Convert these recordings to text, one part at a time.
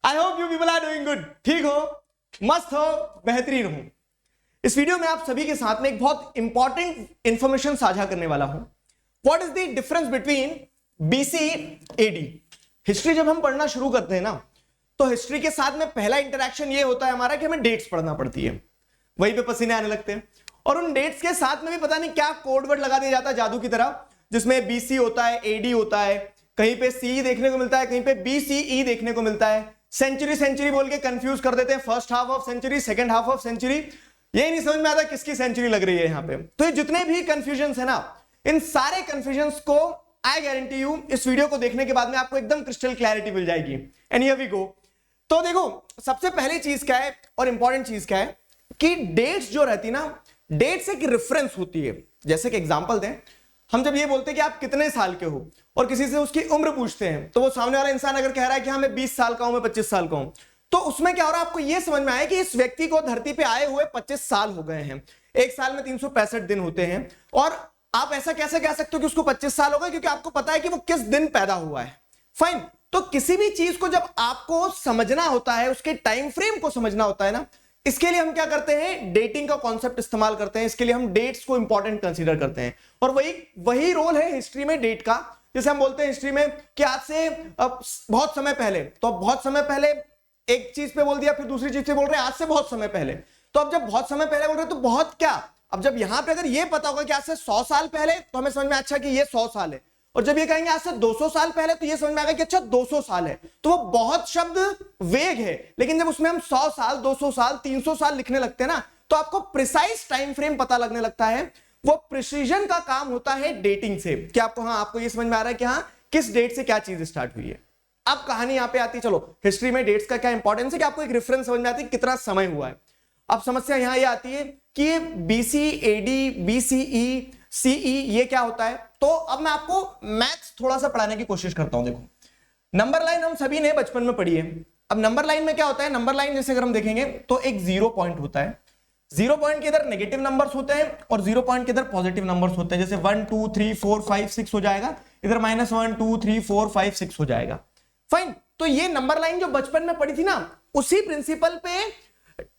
I hope you people are doing good. ठीक हो, मस्त हो, बेहतरीन हो। इस वीडियो में आप सभी के साथ में एक बहुत इंपॉर्टेंट इंफॉर्मेशन साझा करने वाला हूं। What is the difference between BC AD. History जब हम पढ़ना शुरू करते हैं ना, तो हिस्ट्री के साथ में पहला इंटरेक्शन ये होता है हमारा कि हमें डेट्स पढ़ना पड़ती है, वहीं पे पसीने आने लगते हैं। और उन डेट्स के साथ में भी पता नहीं क्या कोड वर्ड लगा दिया जाता है जादू की तरह, जिसमें बीसी होता है, एडी होता है, कहीं पे सी देखने को मिलता है, कहीं पे बीसीई देखने को मिलता है। सेंचुरी बोल के कंफ्यूज कर देते हैं, first half of century, second half of century. यही नहीं समझ में आता किसकी सेंचुरी लग रही है यहाँ पे। तो ये जितने भी कंफ्यूजन है ना, इन सारे कंफ्यूजन को आई गारंटी यू इस वीडियो को देखने के बाद में आपको एकदम क्रिस्टल क्लैरिटी मिल जाएगी। And here we go. तो देखो, सबसे पहली चीज क्या है और इंपॉर्टेंट चीज क्या है कि डेट्स जो रहती ना, डेट्स एक रेफरेंस होती है। जैसे कि एग्जांपल दें, हम जब ये बोलते हैं कि आप कितने साल के हो और किसी से उसकी उम्र पूछते हैं, तो वो सामने वाला इंसान अगर कह रहा है कि हाँ मैं 20 साल का हूं, मैं 25 साल का हूं, तो उसमें क्या हो रहा है आपको ये समझ में आया कि इस व्यक्ति को धरती पे आए हुए 25 साल हो गए हैं। एक साल में 365 दिन होते हैं। और आप ऐसा कैसे कह सकते हो कि उसको 25 साल हो गए? क्योंकि आपको पता है कि वो किस दिन पैदा हुआ है। फाइन। तो किसी भी चीज को जब आपको समझना होता है, उसके टाइम फ्रेम को समझना होता है ना, इसके लिए हम क्या करते हैं? डेटिंग का कॉन्सेप्ट इस्तेमाल करते हैं। इसके लिए हम डेट्स को इंपॉर्टेंट कंसीडर करते हैं। और वही रोल है हिस्ट्री में डेट का। जैसे हम बोलते हैं हिस्ट्री में कि आज से बहुत समय पहले, तो बहुत समय पहले एक चीज पे बोल दिया, फिर दूसरी चीज पे बोल रहे हैं आज से बहुत समय पहले। तो अब जब बहुत समय पहले बोल रहे हैं तो बहुत क्या, अब जब यहां पे अगर ये पता होगा कि आज से 100 साल पहले, तो हमें समझ में अच्छा कि ये 100 साल है। और जब ये कहेंगे आज से 200 साल पहले, तो ये समझ में आएगा कि अच्छा 200 साल है। तो वो बहुत शब्द वेग है, लेकिन जब उसमें हम 100 साल, 200 साल, 300 साल लिखने लगते हैं ना, तो आपको प्रिसाइज टाइम फ्रेम पता लगने लगता है। वो प्रिसीजन का काम होता है डेटिंग से, कि आपको ये समझ में आ रहा है कि हाँ किस डेट से क्या चीज स्टार्ट हुई है। अब कहानी यहां पे आती है। चलो, हिस्ट्री में डेट्स का क्या इंपॉर्टेंस है कि आपको एक रेफरेंस समझ में आती है कितना समय हुआ है। अब समस्या यहां ये आती है कि बीसी, एडी, बीसीई, सीई ये क्या होता है। तो अब मैं आपको मैथ्स थोड़ा सा पढ़ाने की कोशिश करता हूं। देखो, नंबर लाइन हम सभी ने बचपन में पढ़ी है। अब नंबर लाइन में क्या होता है? नंबर लाइन जैसे अगर हम देखेंगे तो एक 0 पॉइंट होता है। 0 पॉइंट के इधर नेगेटिव नंबर्स होते हैं और 0 पॉइंट के इधर पॉजिटिव नंबर्स होते हैं। जैसे 1 2 3 4 5 6 हो जाएगा, इधर -1 2 3 4 5 6 हो जाएगा। फाइन। तो ये नंबर लाइन जो बचपन में पढ़ी थी ना, उसी प्रिंसिपल पे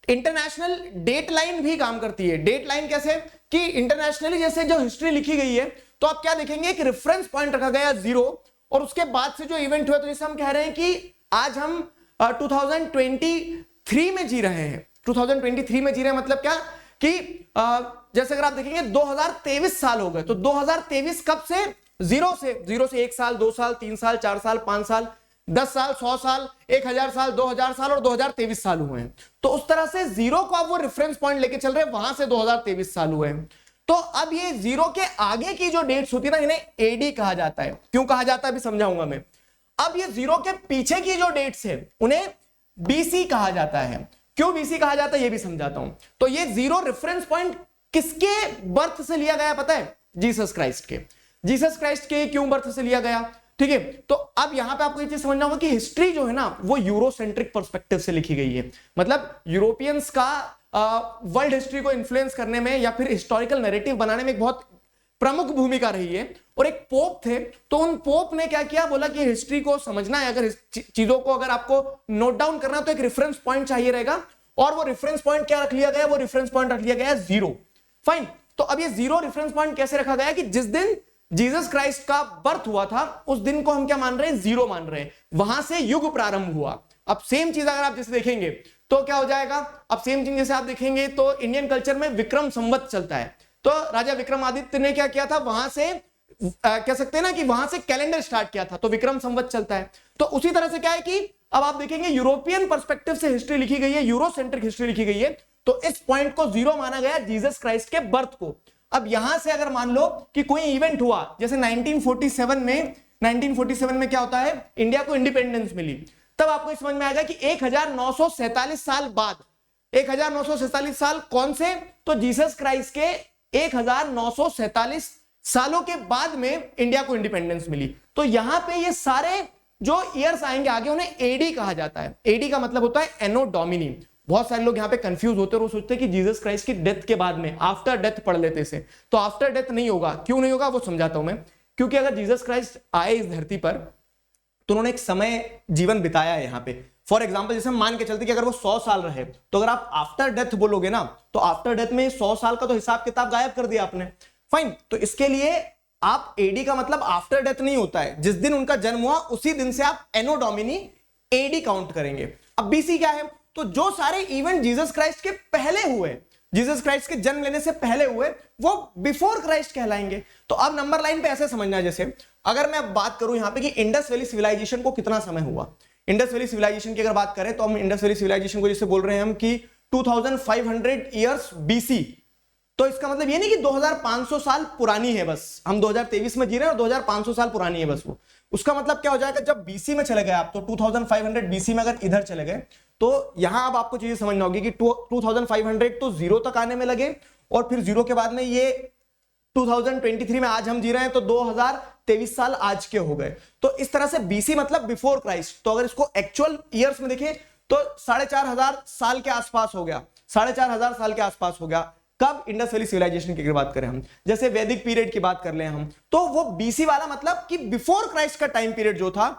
इंटरनेशनल डेट लाइन भी काम करती है। डेट लाइन कैसे कि इंटरनेशनली जैसे जो हिस्ट्री लिखी गई है, तो आप क्या देखेंगे कि रेफरेंस पॉइंट रखा गया 0, और उसके बाद से जो इवेंट हुआ, तो जैसे हम कह रहे हैं कि आज हम 2023 में जी रहे हैं। 2023 में जी रहे हैं मतलब क्या कि जैसे अगर आप देखेंगे 2023 साल हो गए, तो 2023 कब से? 0 से 1 साल, 2 साल, 3 साल, 4 साल, 5 साल, 10 साल, 100 साल, 1000 साल, 2000 साल और 2023 साल हुए हैं। तो उस तरह से 0 को आप वो रेफरेंस पॉइंट लेके चल रहे हैं, वहां से 2023 साल हुए हैं। तो अब ये 0 के आगे की जो डेट्स होती है ना, इन्हें एडी कहा जाता है। क्यों कहा जाता है अभी समझाऊंगा मैं। अब ये 0 के पीछे की जो डेट्स है उन्हें बीसी कहा जाता है। क्यों बीसी कहा जाता है ये भी समझाता हूं। तो ये 0 रेफरेंस पॉइंट किसके बर्थ से लिया गया पता है? जीसस क्राइस्ट के। जीसस क्राइस्ट के क्यों बर्थ से लिया गया? ठीक है। तो अब यहां पे आपको ये चीज समझना होगा कि हिस्ट्री जो है ना, वो यूरोसेंट्रिक पर्सपेक्टिव से लिखी गई है। मतलब यूरोपियंस का वर्ल्ड हिस्ट्री को इन्फ्लुएंस करने में या फिर हिस्टोरिकल नैरेटिव बनाने में एक बहुत प्रमुख भूमिका रही है। और एक पोप थे, तो उन पोप ने क्या किया, बोला कि हिस्ट्री को समझना है, अगर चीजों को अगर आपको नोट डाउन करना, तो एक रेफरेंस पॉइंट चाहिए रहेगा। और वो रेफरेंस पॉइंट क्या रख लिया गया? वो रेफरेंस पॉइंट रख लिया गया 0। फाइन। तो अब ये 0 रेफरेंस पॉइंट कैसे रखा गया कि जिस दिन जीसस क्राइस्ट का बर्थ हुआ था, उस दिन को हम क्या मान रहे हैं? 0 मान रहे हैं। वहां से युग प्रारंभ हुआ। अब सेम चीज अगर आप जैसे देखेंगे तो क्या हो जाएगा? अब सेम चीज जैसे आप देखेंगे तो इंडियन कल्चर में विक्रम संवत चलता है। तो राजा विक्रमादित्य ने क्या किया था? वहां से कह सकते हैं ना कि वहां से कैलेंडर स्टार्ट किया था, तो विक्रम संवत चलता है। तो उसी तरह से क्या है कि अब आप देखेंगे यूरोपियन पर्सपेक्टिव से हिस्ट्री लिखी गई है, यूरोसेंट्रिक हिस्ट्री लिखी गई है। तो इस पॉइंट को 0 माना गया जीसस क्राइस्ट के बर्थ को। अब यहां से अगर मान लो कि कोई इवेंट हुआ, जैसे 1947 में क्या होता है? इंडिया को इंडिपेंडेंस मिली। तब आपको समझ में आएगा कि 1947 साल बाद, 1947 साल कौन से? तो जीसस क्राइस्ट के 1947 सालों के बाद में इंडिया को इंडिपेंडेंस मिली। तो यहां पे ये सारे जो ईयर्स आएंगे आगे, उन्हें एडी कहा जाता है। एडी का मतलब होता है एनो डोमिनी। बहुत सारे लोग यहाँ पे कंफ्यूज होते हैं और वो सोचते हैं कि जीसस क्राइस्ट की डेथ के बाद में आफ्टर डेथ पढ़ लेते से। तो आफ्टर डेथ नहीं होगा। क्यों नहीं होगा वो समझाता हूं मैं। क्योंकि अगर जीसस क्राइस्ट आए इस धरती पर, तो उन्होंने एक समय जीवन बिताया है यहाँ पे। फॉर एग्जाम्पल जैसे हम मान के चलते कि अगर वो 100 साल रहे, तो अगर आप आफ्टर डेथ बोलोगे ना, तो आफ्टर डेथ में 100 साल का तो हिसाब किताब गायब कर दिया आपने। फाइन, तो इसके लिए आप एडी का मतलब आफ्टर डेथ नहीं होता है, जिस दिन उनका जन्म हुआ उसी दिन से आप एनो डोमिनी एडी काउंट करेंगे। अब बीसी क्या है, तो जो सारे इवेंट जीसस क्राइस्ट के पहले हुए, जीसस क्राइस्ट के जन्म लेने से पहले हुए, वो बिफोर क्राइस्ट कहलाएंगे। तो अब नंबर लाइन पे ऐसे समझना है, जैसे अगर मैं अब बात करूं यहां पे कि इंडस वैली सिविलाइजेशन को कितना समय हुआ। इंडस वैली सिविलाइजेशन की अगर बात करें तो हम इंडस वैली सिविलाइजेशन को जैसे बोल रहे हैं हम कि 2500 ईयर्स बीसी, तो इसका मतलब ये नहीं कि 2500 साल पुरानी है, बस हम 2023 में जी रहे हैं और 2500 साल पुरानी है बस वो। उसका मतलब क्या हो जाएगा, जब बीसी में चले गए आप, तो 2500 बीसी में अगर इधर चले गए, तो यहां अब आपको चीजें समझना होगी कि 2500 तो जीरो तक आने में लगे, और फिर जीरो के बाद में ये 2023 में आज हम जी रहे हैं, तो 2023 साल आज के हो गए। तो इस तरह से बीसी मतलब बिफोर क्राइस्ट। तो अगर इसको एक्चुअल ईयर्स में देखें तो 4500 साल के आसपास हो गया, 4500 साल के आसपास हो गया। कब, इंडस वैली सिविलाइजेशन की बात करें हम, जैसे वैदिक पीरियड की बात कर ले हम, तो वो बीसी वाला मतलब कि बिफोर क्राइस्ट का टाइम पीरियड जो था,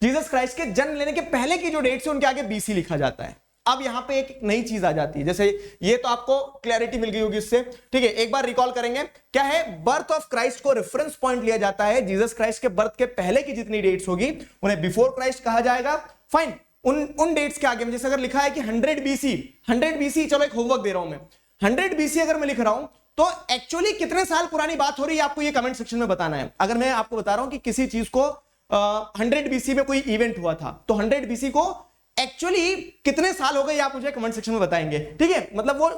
जीसस क्राइस्ट के जन्म लेने के पहले की जो डेट्स है उनके आगे बीसी लिखा जाता है। अब यहां पे एक नई चीज आ जाती है, जैसे ये तो आपको क्लैरिटी मिल गई होगी इससे, ठीक है। एक बार रिकॉल करेंगे, क्या है, बर्थ ऑफ क्राइस्ट को रेफरेंस पॉइंट लिया जाता है, जीसस क्राइस्ट के बर्थ के पहले की जितनी डेट्स होगी उन्हें बिफोर क्राइस्ट कहा जाएगा। फाइन, उन डेट्स के आगे जैसे अगर लिखा है कि 100 बीसी, चलो एक होमवर्क दे रहा हूं मैं, 100 बीसी अगर मैं लिख रहा हूं तो एक्चुअली कितने साल पुरानी बात हो रही है आपको ये कमेंट सेक्शन में बताना है। अगर मैं आपको बता रहा हूं कि किसी चीज को 100 बीसी में कोई इवेंट हुआ था, तो 100 बीसी को एक्चुअली कितने साल हो गए आप मुझे कमेंट सेक्शन में बताएंगे, ठीक है। मतलब वो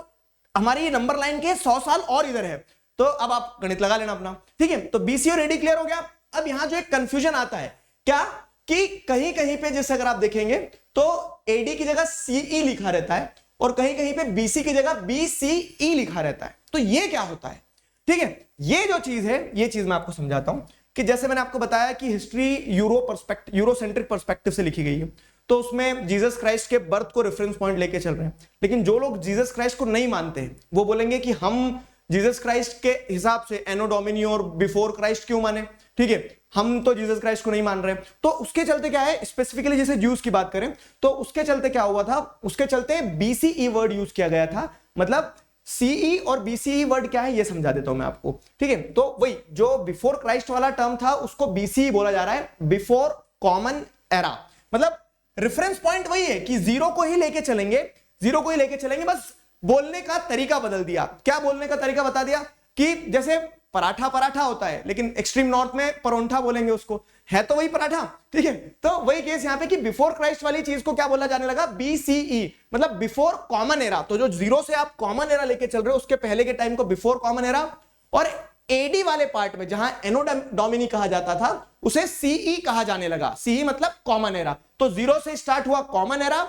हमारी नंबर लाइन के 100 साल और इधर है, तो अब आप गणित लगा लेना अपना, ठीक है। तो बीसी और एडी क्लियर हो गया। अब यहां जो एक कंफ्यूजन आता है क्या, कि कहीं कहीं पे जैसे अगर आप देखेंगे तो एडी की जगह सीई लिखा रहता है, और कहीं कहीं पे बीसी की जगह बीसीई लिखा रहता है। तो ये क्या होता है, ठीक है। ये जो चीज है, ये चीज मैं आपको समझाता हूं कि जैसे मैंने आपको बताया कि हिस्ट्री यूरोसेंट्रिक पर्सपेक्टिव से लिखी गई है, तो उसमें जीसस क्राइस्ट के बर्थ को रेफरेंस पॉइंट लेके चल रहे हैं। लेकिन जो लोग जीसस क्राइस्ट को नहीं मानते हैं, वो बोलेंगे कि हम जीसस क्राइस्ट के हिसाब से एनो डोमिनी और बिफोर क्राइस्ट क्यों माने, ठीक है, हम तो जीसस क्राइस्ट को नहीं मान रहे। तो उसके चलते क्या है, स्पेसिफिकली जैसे ज्यूस की बात करें तो उसके चलते क्या हुआ था, उसके चलते बीसीई वर्ड यूज किया गया था। मतलब सीई और बीसीई वर्ड क्या है ये समझा देता हूं मैं आपको, ठीक है। तो वही जो बिफोर क्राइस्ट वाला टर्म था उसको बीसीई बोला जा रहा है, बिफोर कॉमन एरा। मतलब रेफरेंस पॉइंट वही है कि जीरो को ही लेके चलेंगे, बस बोलने का तरीका बदल दिया। क्या बोलने का तरीका बता दिया कि जैसे पराठा होता है, लेकिन एक्सट्रीम नॉर्थ में परोंठा बोलेंगे उसको, है तो वही पराठा, ठीक है। तो वही केस यहां पे कि बिफोर क्राइस्ट वाली चीज को क्या बोला जाने लगा, बीसीई, मतलब बिफोर कॉमन एरा। तो जो जीरो से आप कॉमन एरा लेके चल रहे हो उसके पहले के टाइम को बिफोर कॉमन एरा, और एडी वाले पार्ट में जहां एनो डोमिनी कहा जाता था उसे सीई कहा जाने लगा। सीई मतलब कॉमन एरा। तो जीरो से स्टार्ट हुआ कॉमन एरा,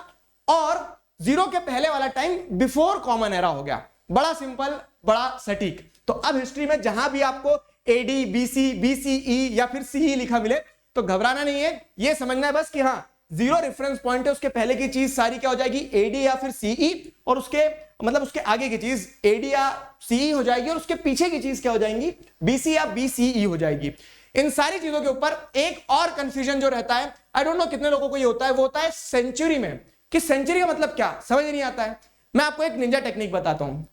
और जीरो के पहले वाला टाइम बिफोर कॉमन एरा हो गया। बड़ा सिंपल, बड़ा सटीक। तो अब हिस्ट्री में जहां भी आपको एडी, बीसी, बीसीई या फिर सीई लिखा मिले तो घबराना नहीं है, ये समझना है बस कि हाँ जीरो रेफरेंस पॉइंट है, उसके पहले की चीज सारी क्या हो जाएगी, एडी या फिर सीई, और उसके मतलब उसके आगे की चीज एडी या सीई हो जाएगी, और उसके पीछे की चीज क्या हो जाएंगी, बीसी या बीसीई हो जाएगी। इन सारी चीजों के ऊपर एक और कंफ्यूजन जो रहता है, आई डोंट नो कितने लोगों को ये होता है, वो होता है सेंचुरी में, कि सेंचुरी का मतलब क्या, समझ नहीं आता है। मैं आपको एक निंजा टेक्निक बताता हूं।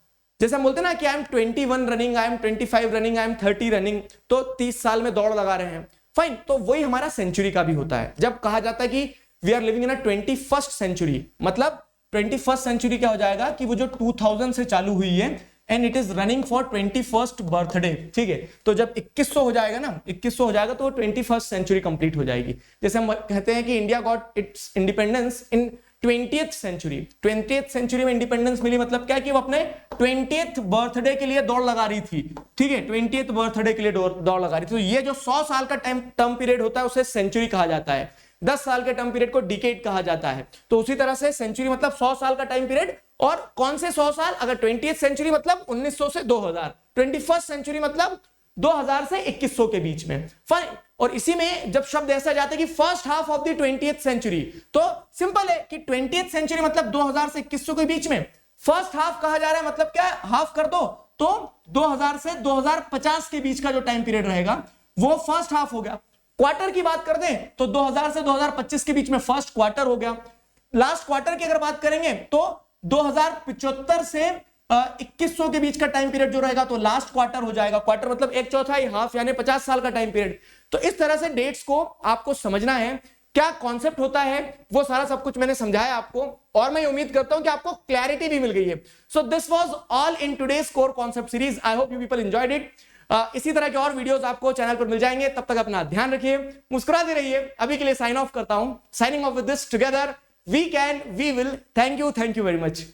जैसे हम बोलते हैं ना कि I am 21 running, I am 25 running, I am 30 running, तो 30 साल में दौड़ लगा रहे हैं। फाइन, तो वही हमारा सेंचुरी का भी होता है। जब कहा जाता है कि we are living in a 21st century, मतलब 21st सेंचुरी क्या हो जाएगा कि वो जो 2000 से चालू हुई है and it is running for 21st birthday, ठीक है। तो जब 2100 हो जाएगा ना, 2100 हो जाएगा तो 21st सेंचुरी कंप्लीट हो जाएगी। जैसे हम कहते हैं कि India got its independence in 20th century. 20th century में इंडिपेंडेंस मिली, मतलब क्या कि वो अपने 20th बर्थडे के लिए दौड़ लगा रही थी, ठीक है, 20th बर्थडे के लिए दौड़ लगा रही थी। तो ये जो 100 साल का टर्म पीरियड होता है उसे सेंचुरी कहा जाता है। 10 साल के टर्म पीरियड को डिकेड कहा जाता है। तो उसी तरह से सेंचुरी मतलब 100 साल का टाइम पीरियड। और कौन से 100 साल, अगर 20th सेंचुरी मतलब 1900 से 2000, 21st सेंचुरी मतलब 2000 से 2100 के बीच में। फाइन, और इसी में जब शब्द ऐसा जाता है कि first half of the 20th century, तो सिंपल है कि 20th सेंचुरी मतलब 2000 से 2100 के बीच में फर्स्ट हाफ कहा जा रहा है, मतलब क्या, हाफ कर दो तो 2000 से 2050 के बीच का जो टाइम पीरियड रहेगा वो फर्स्ट हाफ हो गया। क्वार्टर की बात कर दें तो 2000 से 2025 के बीच में फर्स्ट क्वार्टर हो गया। लास्ट क्वार्टर की अगर बात करेंगे तो 2075 से 2100 के बीच का टाइम पीरियड जो रहेगा तो लास्ट क्वार्टर हो जाएगा। क्वार्टर मतलब एक चौथाई, हाफ यानी 50 साल का टाइम पीरियड। तो इस तरह से डेट्स को आपको समझना है, क्या कॉन्सेप्ट होता है, वो सारा सब कुछ मैंने समझाया आपको, और मैं उम्मीद करता हूं कि आपको क्लैरिटी भी मिल गई है। So this was all in today's core concept series. I hope you people enjoyed it. इसी तरह के और वीडियोस आपको चैनल पर मिल जाएंगे। तब तक अपना ध्यान रखिए, मुस्कुराते रहिए। अभी के लिए साइन ऑफ करता हूं। Signing off with this, together we can, we will. Thank you very much.